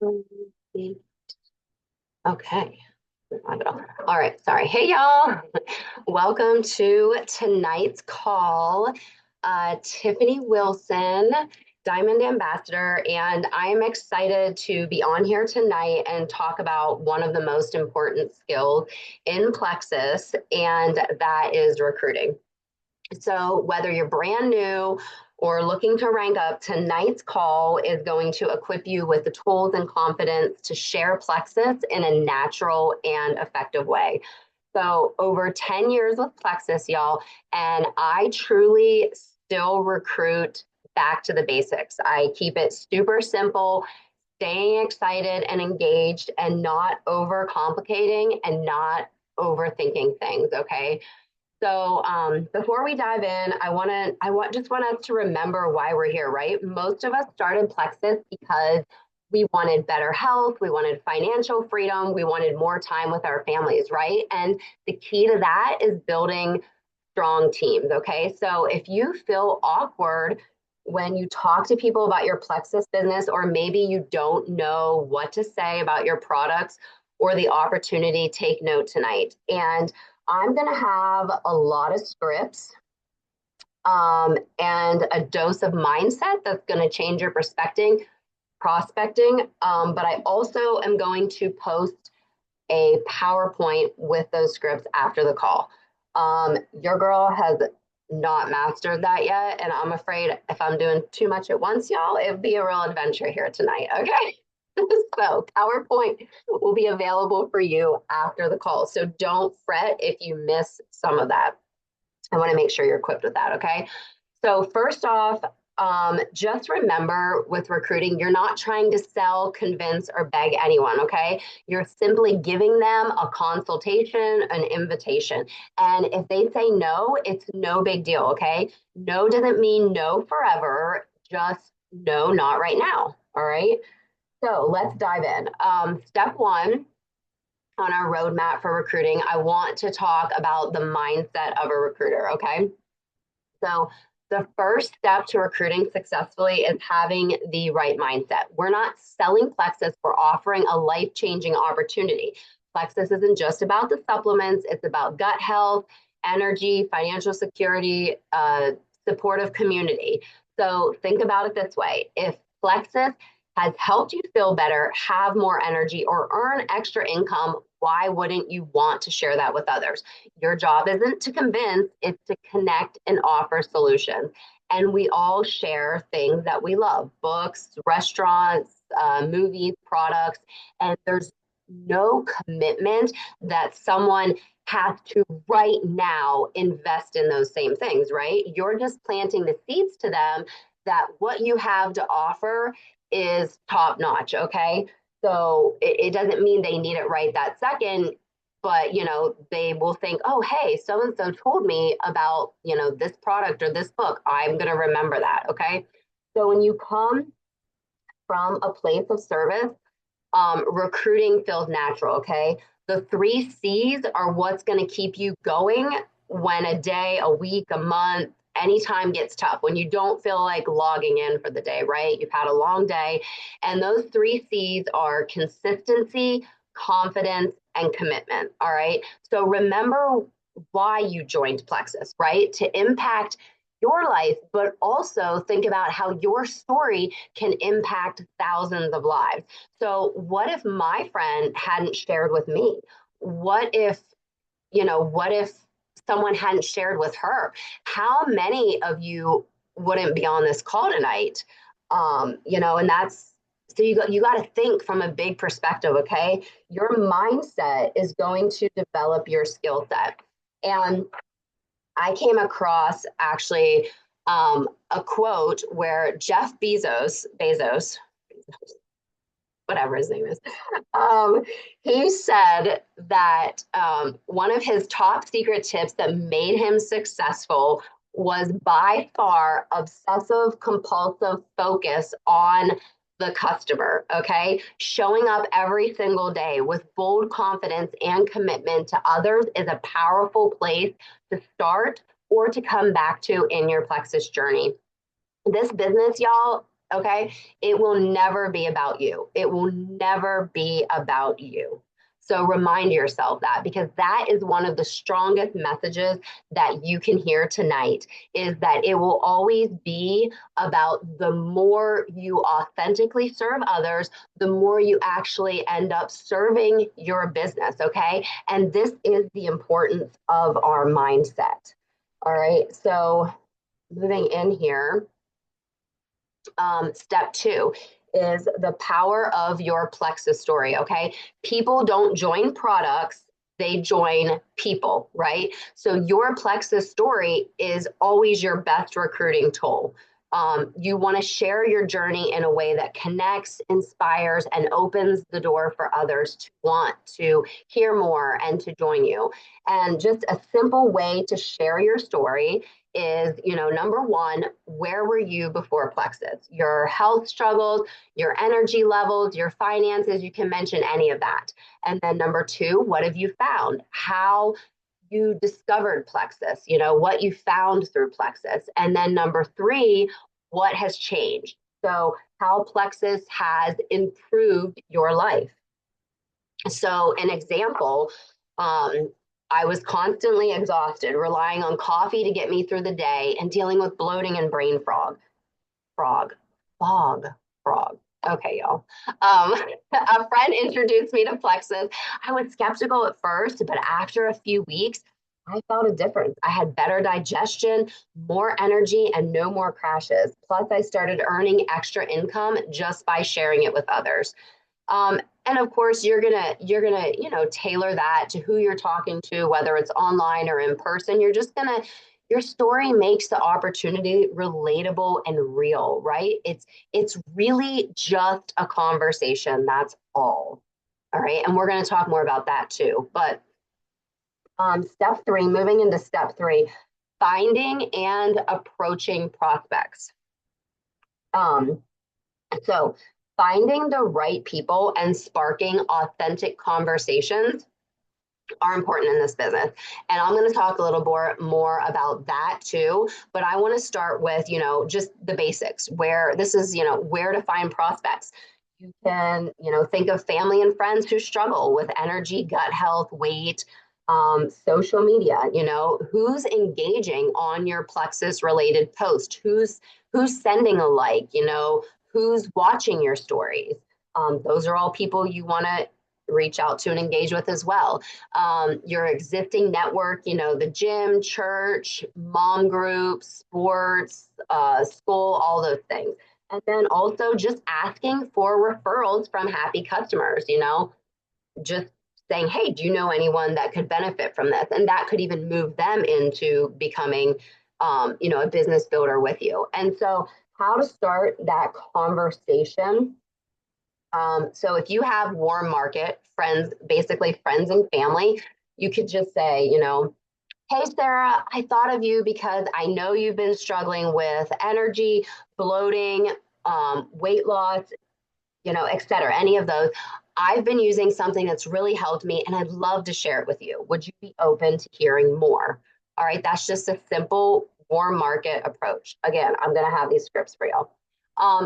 Okay. All right. Sorry. Hey, y'all. Welcome to tonight's call. Tiffany Wilson, Diamond Ambassador, and I'm excited to be on here tonight and talk about one of the most important skills in Plexus, and that is recruiting. So, whether you're brand new or looking to rank up, tonight's call is going to equip you with the tools and confidence to share Plexus in a natural and effective way. So, over 10 years with Plexus, y'all, and I truly still recruit back to the basics. I keep it super simple, staying excited and engaged, and not overcomplicating and not overthinking things. Okay. So before we dive in, just want us to remember why we're here, right? Most of us started Plexus because we wanted better health, we wanted financial freedom, we wanted more time with our families, right? And the key to that is building strong teams, okay? So if you feel awkward when you talk to people about your Plexus business, or maybe you don't know what to say about your products or the opportunity, take note tonight. And I'm going to have a lot of scripts and a dose of mindset that's going to change your prospecting. But I also am going to post a PowerPoint with those scripts after the call. Your girl has not mastered that yet. And I'm afraid if I'm doing too much at once, y'all, it would be a real adventure here tonight. Okay. So PowerPoint will be available for you after the call. So don't fret if you miss some of that. I want to make sure you're equipped with that. Okay. So first off, just remember with recruiting, you're not trying to sell, convince, or beg anyone. Okay. You're simply giving them a consultation, an invitation. And if they say no, it's no big deal. Okay. No doesn't mean no forever. Just no, not right now. All right. So let's dive in. Step one on our roadmap for recruiting, I want to talk about the mindset of a recruiter, okay? So the first step to recruiting successfully is having the right mindset. We're not selling Plexus, we're offering a life-changing opportunity. Plexus isn't just about the supplements, it's about gut health, energy, financial security, supportive community. So think about it this way. If Plexus has helped you feel better, have more energy, or earn extra income, why wouldn't you want to share that with others? Your job isn't to convince, it's to connect and offer solutions. And we all share things that we love: books, restaurants, movies, products. And there's no commitment that someone has to right now invest in those same things, right? You're just planting the seeds to them that what you have to offer is top notch. Okay. So it doesn't mean they need it right that second, but they will think, oh, hey, so and so told me about this product or this book. I'm going to remember that. Okay. So when you come from a place of service, recruiting feels natural. Okay. The three C's are what's going to keep you going when a day, a week, a month, anytime gets tough, when you don't feel like logging in for the day, right? You've had a long day. And those three C's are consistency, confidence, and commitment. All right. So remember why you joined Plexus, right? To impact your life, but also think about how your story can impact thousands of lives. So, what if my friend hadn't shared with me? What if someone hadn't shared with her? How many of you wouldn't be on this call tonight? And that's so you got to think from a big perspective, okay? Your mindset is going to develop your skill set. And I came across actually a quote where Jeff Bezos, whatever his name is, he said that one of his top secret tips that made him successful was by far obsessive compulsive focus on the customer, okay? Showing up every single day with bold confidence and commitment to others is a powerful place to start or to come back to in your Plexus journey. This business, y'all, Okay. It will never be about you. It will never be about you. So remind yourself that, because that is one of the strongest messages that you can hear tonight, is that it will always be about the more you authentically serve others, the more you actually end up serving your business. Okay. And this is the importance of our mindset. All right. So moving in here, step two is the power of your plexus story. Okay. People don't join products, they join people, right? So your plexus story is always your best recruiting tool. You want to share your journey in a way that connects, inspires, and opens the door for others to want to hear more and to join you. And just a simple way to share your story is, number one, where were you before plexus? Your health struggles, your energy levels, your finances, you can mention any of that. And then number two, what have you found? How you discovered plexus, what you found through plexus. And then number three, what has changed? So how plexus has improved your life. So an example, I was constantly exhausted, relying on coffee to get me through the day and dealing with bloating and brain fog. Okay, y'all. A friend introduced me to plexus. I was skeptical at first, but after a few weeks, I felt a difference. I had better digestion, more energy, and no more crashes. Plus, I started earning extra income just by sharing it with others. And of course, you're gonna tailor that to who you're talking to, whether it's online or in person. Your story makes the opportunity relatable and real, right? It's really just a conversation. That's all. All right. And we're going to talk more about that too. But step three, moving into step three, finding and approaching prospects. So finding the right people and sparking authentic conversations are important in this business. And I'm going to talk a little more about that too. But I want to start with, just the basics, where this is, where to find prospects. You can, think of family and friends who struggle with energy, gut health, weight, social media, who's engaging on your plexus related post, who's sending a like, who's watching your stories. Those are all people you want to reach out to and engage with as well. Your existing network, the gym, church, mom groups, sports, school, all those things. And then also just asking for referrals from happy customers, just saying, hey, do you know anyone that could benefit from this? And that could even move them into becoming, a business builder with you. And so how to start that conversation. So if you have warm market friends, basically friends and family, you could just say, hey, Sarah, I thought of you because I know you've been struggling with energy, bloating, weight loss, et cetera, any of those. I've been using something that's really helped me and I'd love to share it with you. Would you be open to hearing more? All right, that's just a simple warm market approach. Again, I'm going to have these scripts for y'all.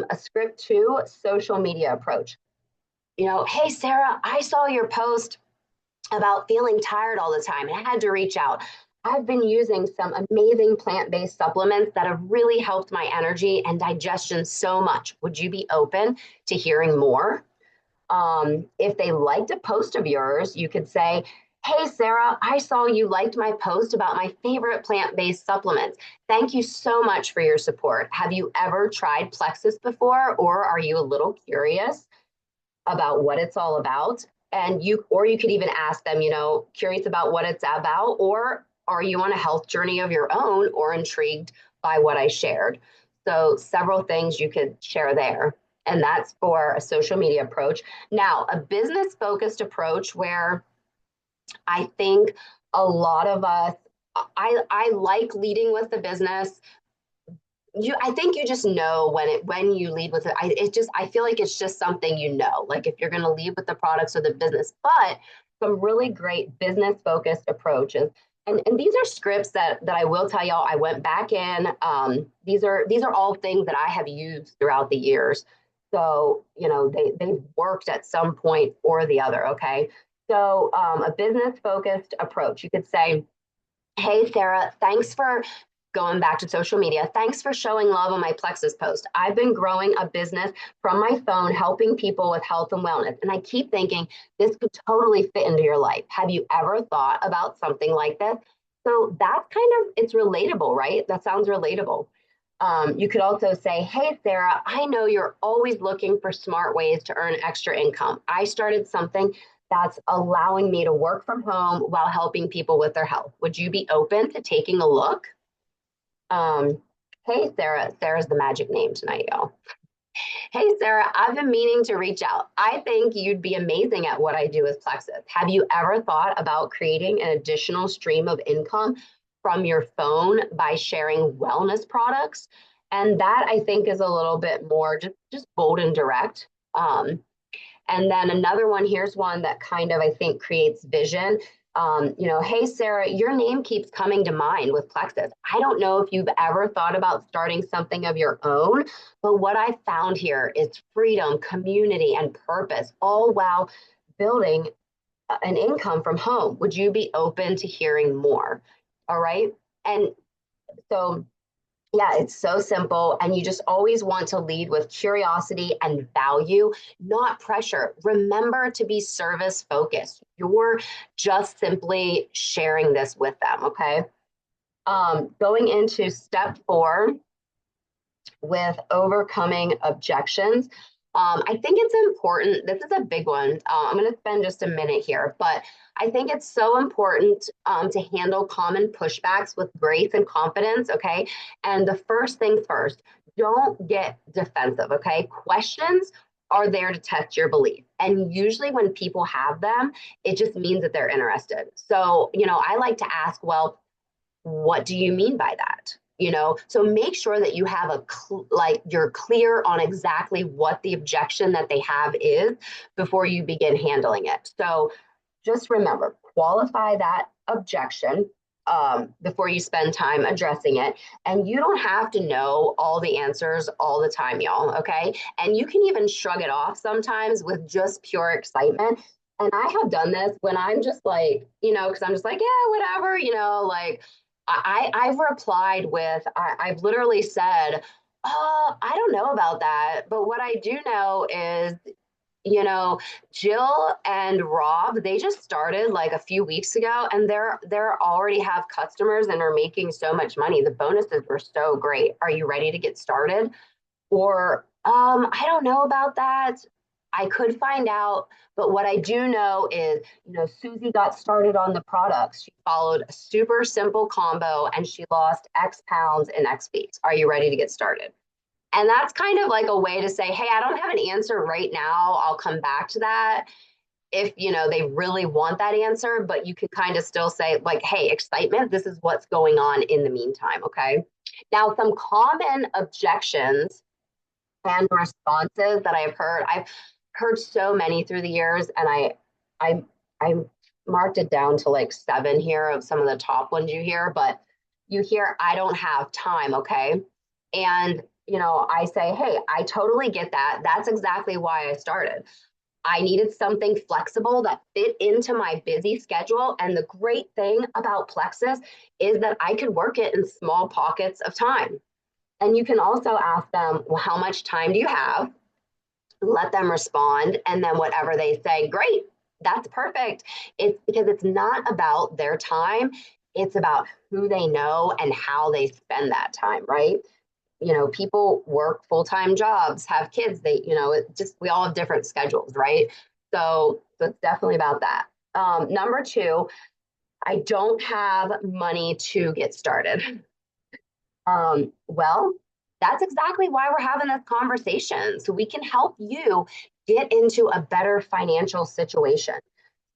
A script two, social media approach. Hey, Sarah, I saw your post about feeling tired all the time and I had to reach out. I've been using some amazing plant-based supplements that have really helped my energy and digestion so much. Would you be open to hearing more? If they liked a post of yours, you could say, hey, Sarah, I saw you liked my post about my favorite plant-based supplements. Thank you so much for your support. Have you ever tried Plexus before, or are you a little curious about what it's all about? And you could even ask them, curious about what it's about, or are you on a health journey of your own or intrigued by what I shared? So several things you could share there. And that's for a social media approach. Now, a business-focused approach where I think a lot of us, I like leading with the business. I think you just know when you lead with it. I feel like it's just something like if you're going to lead with the products or the business. But some really great business focused approaches. And these are scripts that I will tell y'all I went back in. These are all things that I have used throughout the years. So, they've worked at some point or the other, okay? So, a business focused approach. You could say, hey, Sarah, thanks for going back to social media. Thanks for showing love on my Plexus post. I've been growing a business from my phone, helping people with health and wellness. And I keep thinking this could totally fit into your life. Have you ever thought about something like this? So that's it's relatable, right? That sounds relatable. You could also say, hey, Sarah, I know you're always looking for smart ways to earn extra income. I started something that's allowing me to work from home while helping people with their health. Would you be open to taking a look? Um, hey, Sarah. Sarah's the magic name tonight, y'all. Hey, Sarah, I've been meaning to reach out. I think you'd be amazing at what I do with Plexus. Have you ever thought about creating an additional stream of income from your phone by sharing wellness products? And that I think is a little bit more just bold and direct. And then another one, here's one that kind of, I think, creates vision. Hey, Sarah, your name keeps coming to mind with Plexus. I don't know if you've ever thought about starting something of your own, but what I found here is freedom, community, and purpose, all while building an income from home. Would you be open to hearing more? All right. And so yeah, it's so simple. And you just always want to lead with curiosity and value, not pressure. Remember to be service focused. You're just simply sharing this with them. Okay. Going into step 4 with overcoming objections. I think it's important. This is a big one. I'm going to spend just a minute here, but I think it's so important to handle common pushbacks with grace and confidence. Okay. And the first things first, don't get defensive. Okay. Questions are there to test your belief. And usually when people have them, it just means that they're interested. So, I like to ask, well, what do you mean by that? So make sure that you have you're clear on exactly what the objection that they have is before you begin handling it. So just remember, qualify that objection before you spend time addressing it. And you don't have to know all the answers all the time, y'all. Okay. And you can even shrug it off sometimes with just pure excitement. And I have done this when I'm just like, because I'm just like, yeah, whatever, I've replied with, I've literally said, I don't know about that. But what I do know is, Jill and Rob, they just started like a few weeks ago and they're already have customers and are making so much money. The bonuses were so great. Are you ready to get started? Or I don't know about that. I could find out, but what I do know is, Susie got started on the products. She followed a super simple combo and she lost X pounds in X weeks. Are you ready to get started? And that's kind of like a way to say, hey, I don't have an answer right now. I'll come back to that if, they really want that answer, but you can kind of still say like, hey, excitement, this is what's going on in the meantime. Okay. Now, some common objections and responses that I've heard so many through the years, and I marked it down to like 7 here of some of the top ones you hear, but you hear, I don't have time, okay? And I say, hey, I totally get that. That's exactly why I started. I needed something flexible that fit into my busy schedule. And the great thing about Plexus is that I could work it in small pockets of time. And you can also ask them, well, how much time do you have? Let them respond. And then whatever they say, great, that's perfect. It's because it's not about their time. It's about who they know and how they spend that time, right? People work full-time jobs, have kids, we all have different schedules, right? So it's definitely about that. Number 2, I don't have money to get started. Well, that's exactly why we're having this conversation. So we can help you get into a better financial situation.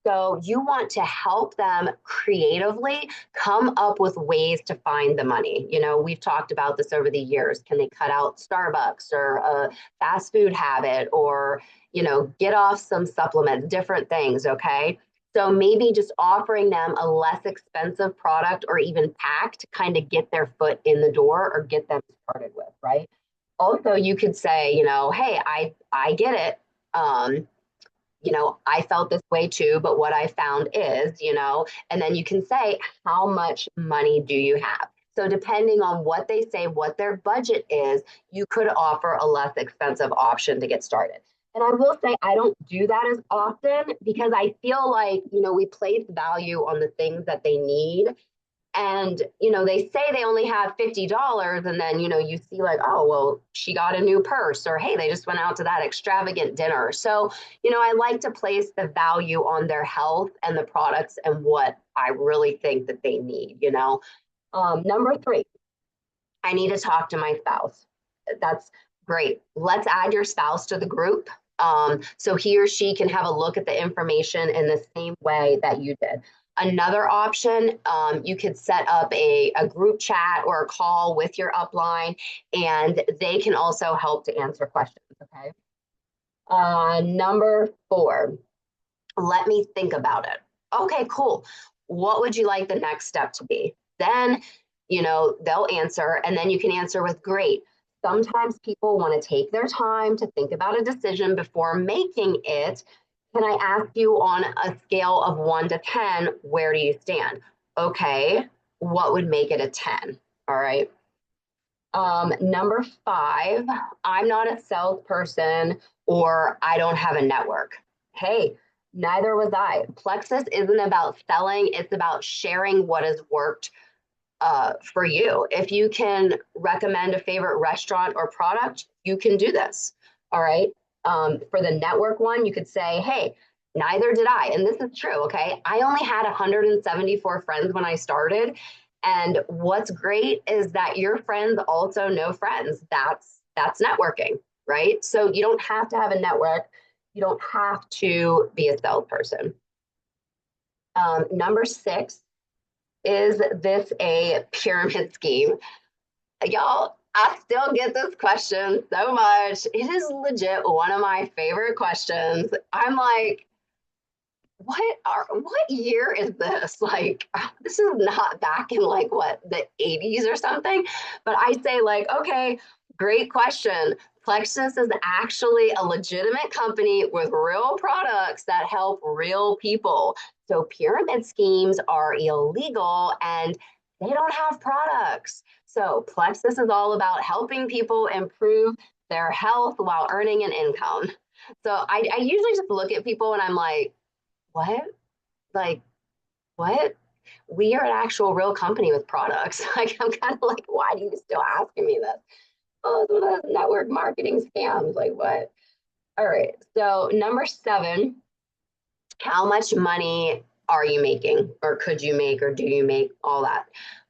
So you want to help them creatively come up with ways to find the money. We've talked about this over the years. Can they cut out Starbucks or a fast food habit or, get off some supplements, different things, okay? So maybe just offering them a less expensive product or even pack to kind of get their foot in the door or get them started with, right? Also, you could say, hey, I get it. I felt this way too, but what I found is, and then you can say, how much money do you have? So depending on what they say, what their budget is, you could offer a less expensive option to get started. And I will say, I don't do that as often because I feel like, we place value on the things that they need. And, they say they only have $50 and then, you see like, oh, well, she got a new purse or, hey, they just went out to that extravagant dinner. So, I like to place the value on their health and the products and what I really think that they need, Number 3, I need to talk to my spouse. That's great. Let's add your spouse to the group. So he or she can have a look at the information in the same way that you did. Another option, you could set up a group chat or a call with your upline, and they can also help to answer questions, okay? Number 4, let me think about it. Okay, cool. What would you like the next step to be? Then, they'll answer, and then you can answer with great. Sometimes people want to take their time to think about a decision before making it. Can I ask you on a scale of 1 to 10, where do you stand? Okay, what would make it a 10? All right. Number 5, I'm not a salesperson or I don't have a network. Hey, neither was I. Plexus isn't about selling, it's about sharing what has worked for you. If you can recommend a favorite restaurant or product, you can do this. All right. For the network one, you could say, hey, neither did I. And this is true. Okay. I only had 174 friends when I started. And what's great is that your friends also know friends. That's networking, right? So you don't have to have a network. You don't have to be a salesperson. Number 6, is this a pyramid scheme? Y'all, I still get this question so much. It is legit one of my favorite questions. I'm like, what year is this? Like, this is not back in like what, the 80s or something. But I say like, okay, great question. Plexus is actually a legitimate company with real products that help real people. So pyramid schemes are illegal and they don't have products. So Plexus is all about helping people improve their health while earning an income. So I usually just look at people and I'm like, what? Like, what? We are an actual real company with products. Like, I'm kind of like, why do you still asking me this? Oh, it's one of those network marketing scams. Like, what? All right. So, number 7, how much money are you making, or could you make, or do you make, all that?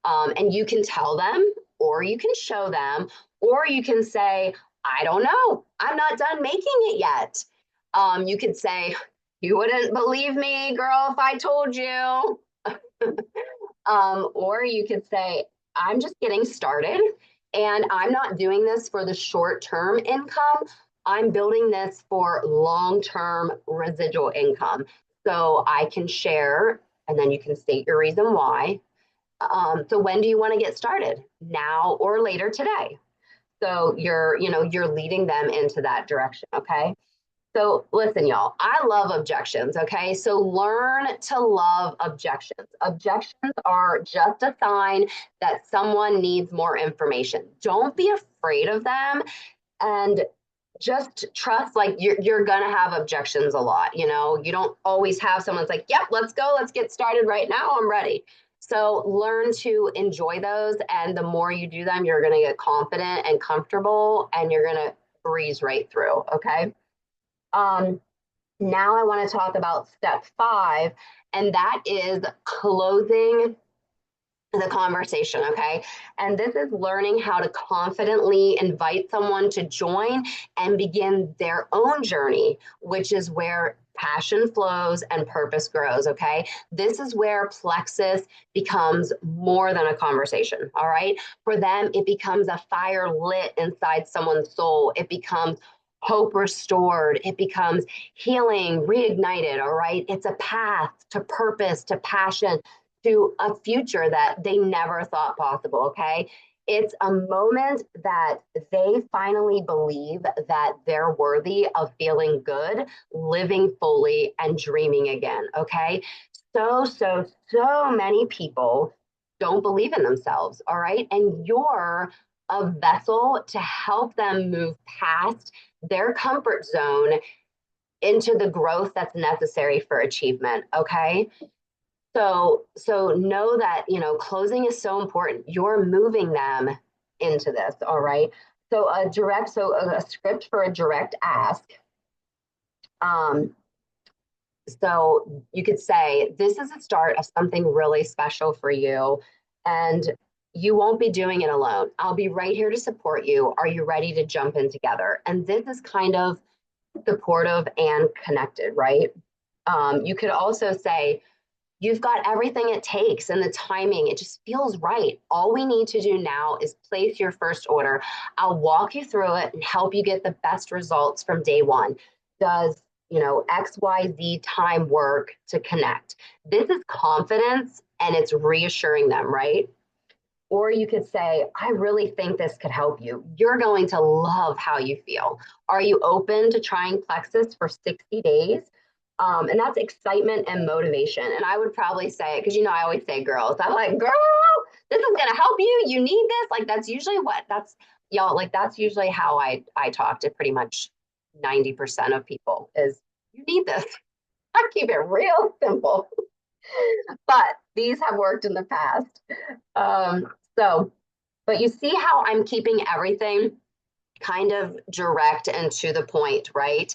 And you can tell them, or you can show them, or you can say, I don't know. I'm not done making it yet. You could say, you wouldn't believe me, girl, if I told you. Or you could say, I'm just getting started and I'm not doing this for the short-term income. I'm building this for long-term residual income. So I can share, and then you can state your reason why. So when do you want to get started? Now or later today? So you're leading them into that direction, okay? So listen, y'all, I love objections, okay? So learn to love objections. Objections are just a sign that someone needs more information. Don't be afraid of them and just trust, like you're gonna have objections a lot, you don't always have someone's like, yep, let's go, let's get started right now, I'm ready. So learn to enjoy those, and the more you do them, you're gonna get confident and comfortable, and you're gonna breeze right through, okay? Now I want to talk about step 5, and that is closing the conversation, okay? And this is learning how to confidently invite someone to join and begin their own journey, which is where passion flows and purpose grows, okay? This is where Plexus becomes more than a conversation, all right? For them, it becomes a fire lit inside someone's soul. It becomes hope restored. It becomes healing reignited. All right. It's a path to purpose, to passion, to a future that they never thought possible. Okay. It's a moment that they finally believe that they're worthy of feeling good, living fully, and dreaming again. Okay. So many people don't believe in themselves. All right. And you're a vessel to help them move past their comfort zone into the growth that's necessary for achievement. Okay. So know that, closing is so important. You're moving them into this. All right. So a script for a direct ask. Um, so you could say, this is a start of something really special for you. And you won't be doing it alone. I'll be right here to support you. Are you ready to jump in together? And this is kind of supportive and connected, right? You could also say, you've got everything it takes and the timing, it just feels right. All we need to do now is place your first order. I'll walk you through it and help you get the best results from day one. Does, XYZ time work to connect? This is confidence and it's reassuring them, right? Or you could say, I really think this could help you. You're going to love how you feel. Are you open to trying Plexus for 60 days? And that's excitement and motivation. And I would probably say, because I always say girls, I'm like, girl, this is going to help you. You need this. Like, that's usually y'all, like, that's usually how I talk to pretty much 90% of people is, you need this. I keep it real simple. But these have worked in the past. Um, so, but you see how I'm keeping everything kind of direct and to the point, right?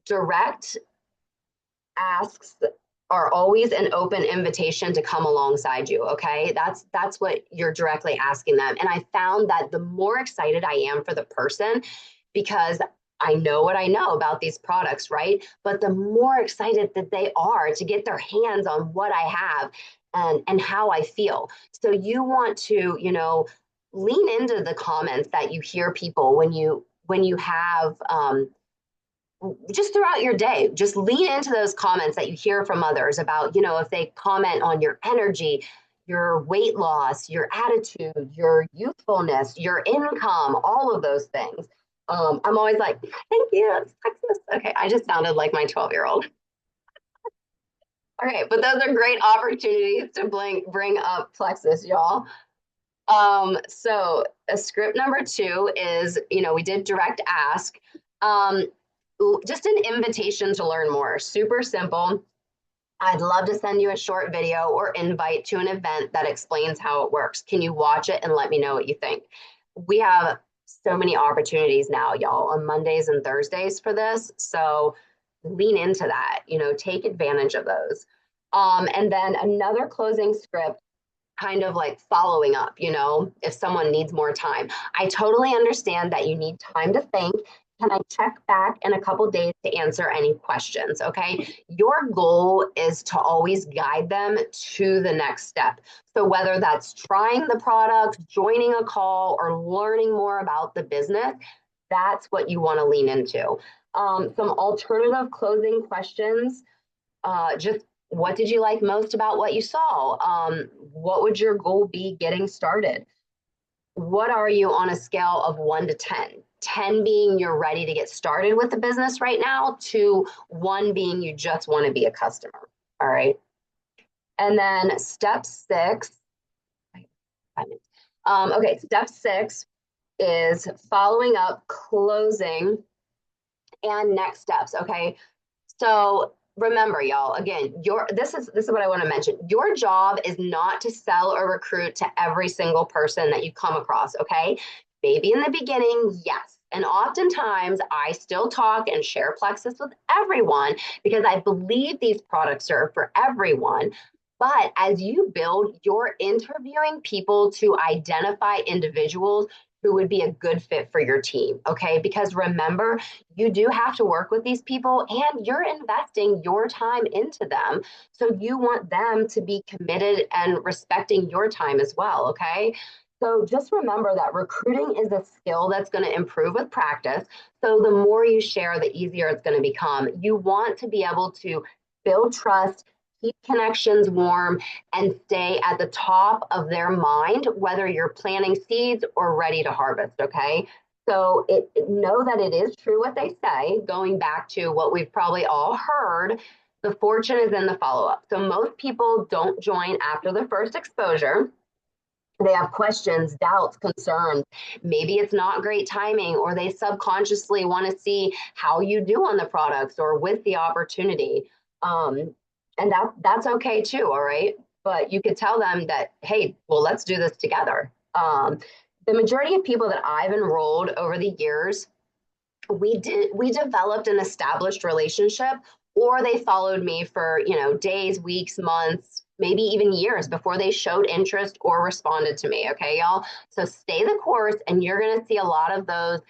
Direct asks are always an open invitation to come alongside you. Okay. That's what you're directly asking them. And I found that the more excited I am for the person, because I know what I know about these products, right? But the more excited that they are to get their hands on what I have and how I feel. So you want to, lean into the comments that you hear people when you have just throughout your day, just lean into those comments that you hear from others about, if they comment on your energy, your weight loss, your attitude, your youthfulness, your income, all of those things. I'm always like, thank you. It's Texas. Okay, I just sounded like my 12-year-old. Okay, but those are great opportunities to bring up Plexus, y'all. So a script number 2 is, we did direct ask. Just an invitation to learn more. Super simple. I'd love to send you a short video or invite to an event that explains how it works. Can you watch it and let me know what you think? We have so many opportunities now, y'all, on Mondays and Thursdays for this. So lean into that, take advantage of those. And then another closing script, kind of like following up, if someone needs more time. I totally understand that you need time to think. Can I check back in a couple days to answer any questions? Okay. Your goal is to always guide them to the next step. So whether that's trying the product, joining a call, or learning more about the business, that's what you want to lean into. Some alternative closing questions. Just what did you like most about what you saw? What would your goal be getting started? What are you on a scale of 1 to 10? 10 being you're ready to get started with the business right now, to 1 being you just want to be a customer. All right. And then step 6. Okay, step 6 is following up, closing, and next steps. Okay. So remember, y'all, again, this is what I want to mention. Your job is not to sell or recruit to every single person that you come across, okay? Maybe in the beginning, yes. And oftentimes I still talk and share Plexus with everyone because I believe these products are for everyone. But as you build, you're interviewing people to identify individuals who would be a good fit for your team, okay? Because remember, you do have to work with these people and you're investing your time into them. So you want them to be committed and respecting your time as well, okay? So just remember that recruiting is a skill that's going to improve with practice. So the more you share, the easier it's going to become. You want to be able to build trust, keep connections warm, and stay at the top of their mind, whether you're planting seeds or ready to harvest, okay? So know that it is true what they say, going back to what we've probably all heard, the fortune is in the follow-up. So most people don't join after the first exposure. They have questions, doubts, concerns. Maybe it's not great timing, or they subconsciously want to see how you do on the products or with the opportunity. And that's okay too, all right? But you could tell them that, hey, well, let's do this together. The majority of people that I've enrolled over the years, we developed an established relationship, or they followed me for days, weeks, months, maybe even years before they showed interest or responded to me. Okay, y'all. So stay the course, and you're going to see a lot of those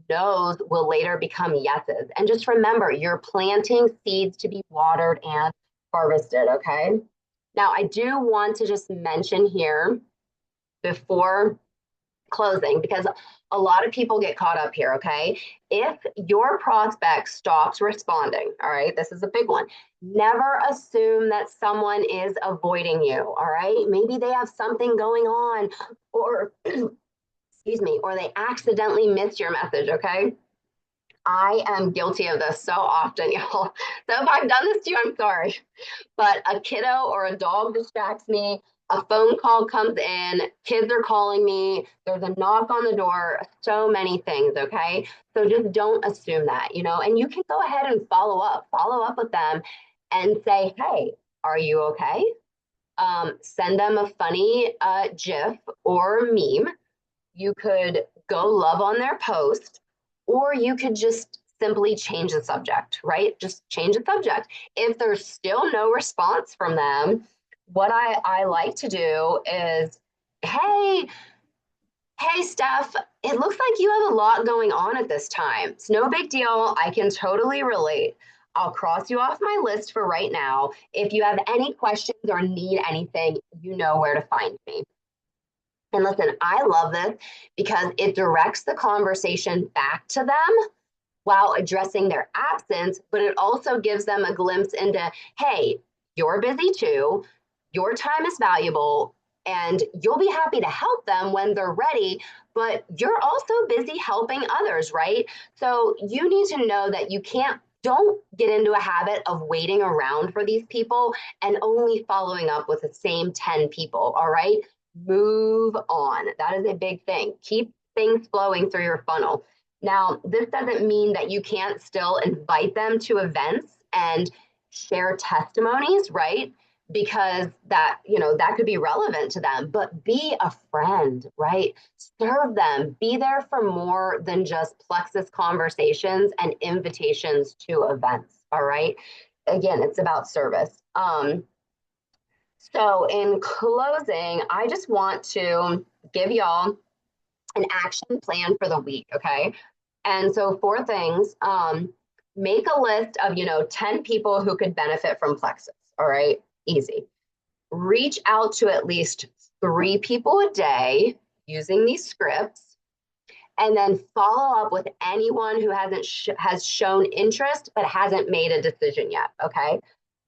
no's will later become yeses. And just remember, you're planting seeds to be watered and harvested. Okay, now I do want to just mention here before closing, because a lot of people get caught up here, okay? If your prospect stops responding, all right, this is a big one. Never assume that someone is avoiding you, all right? Maybe they have something going on, or excuse me, or they accidentally missed your message, okay? I am guilty of this so often, y'all. So if I've done this to you, I'm sorry. But a kiddo or a dog distracts me, a phone call comes in, kids are calling me, there's a knock on the door, so many things, okay? So just don't assume that, and you can go ahead and follow up with them and say, hey, are you okay? Send them a funny GIF or meme. You could go love on their post, or you could just simply change the subject, right? Just change the subject. If there's still no response from them, what I like to do is, hey, Steph, it looks like you have a lot going on at this time. It's no big deal. I can totally relate. I'll cross you off my list for right now. If you have any questions or need anything, you know where to find me. And listen, I love this because it directs the conversation back to them while addressing their absence, but it also gives them a glimpse into, hey, you're busy too, your time is valuable, and you'll be happy to help them when they're ready, but you're also busy helping others, right? So you need to know that don't get into a habit of waiting around for these people and only following up with the same 10 people, all right? Move on. That is a big thing. Keep things flowing through your funnel. Now, this doesn't mean that you can't still invite them to events and share testimonies, right? Because that could be relevant to them, but be a friend, right? Serve them. Be there for more than just Plexus conversations and invitations to events, all right? Again, it's about service. So in closing, I just want to give y'all an action plan for the week, okay? And so 4 things, make a list of, 10 people who could benefit from Plexus, all right? Easy. Reach out to at least 3 people a day using these scripts, and then follow up with anyone who has shown interest but hasn't made a decision yet, okay?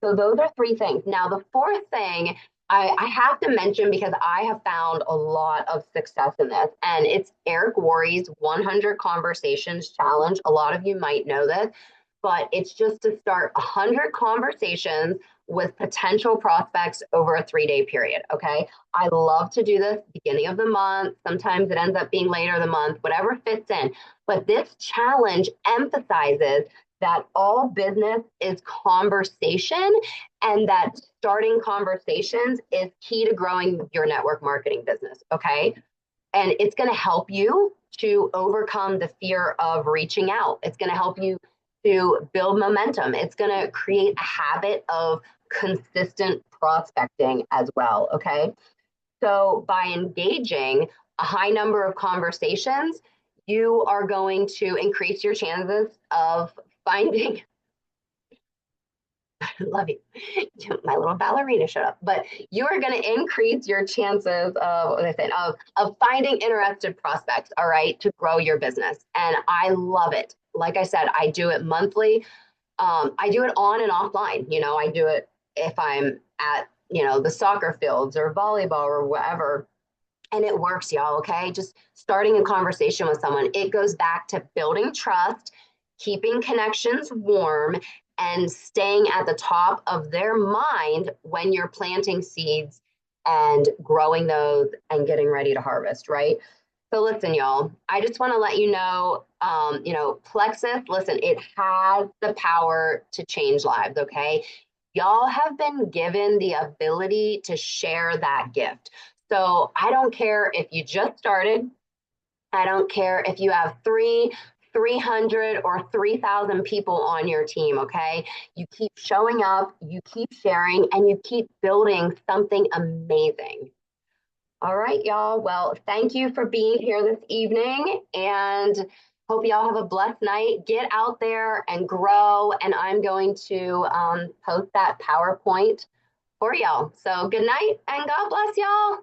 So those are 3 things. Now, the 4th thing I have to mention, because I have found a lot of success in this, and it's Eric Worre's 100 Conversations Challenge. A lot of you might know this, but it's just to start 100 conversations with potential prospects over a 3-day period, okay? I love to do this beginning of the month. Sometimes it ends up being later in the month, whatever fits in. But this challenge emphasizes that all business is conversation, and that starting conversations is key to growing your network marketing business, okay? And it's going to help you to overcome the fear of reaching out. It's going to help you to build momentum. It's going to create a habit of consistent prospecting as well, okay? So by engaging a high number of conversations, you are going to increase your chances of finding Love you. My little ballerina showed up. But you are going to increase your chances of, what I said, of finding interested prospects, all right, to grow your business. And I love it. Like I said, I do it monthly. I do it on and offline. I do it if I'm at, the soccer fields or volleyball or whatever. And it works, y'all. Okay. Just starting a conversation with someone, it goes back to building trust, keeping connections warm, and staying at the top of their mind when you're planting seeds and growing those and getting ready to harvest, right? So listen, y'all, I just want to let you know, Plexus, listen, it has the power to change lives, okay? Y'all have been given the ability to share that gift. So I don't care if you just started. I don't care if you have 300 or 3,000 people on your team, okay? You keep showing up, you keep sharing, and you keep building something amazing. All right, y'all. Well, thank you for being here this evening, and hope y'all have a blessed night. Get out there and grow, and I'm going to post that PowerPoint for y'all. So good night, and God bless y'all.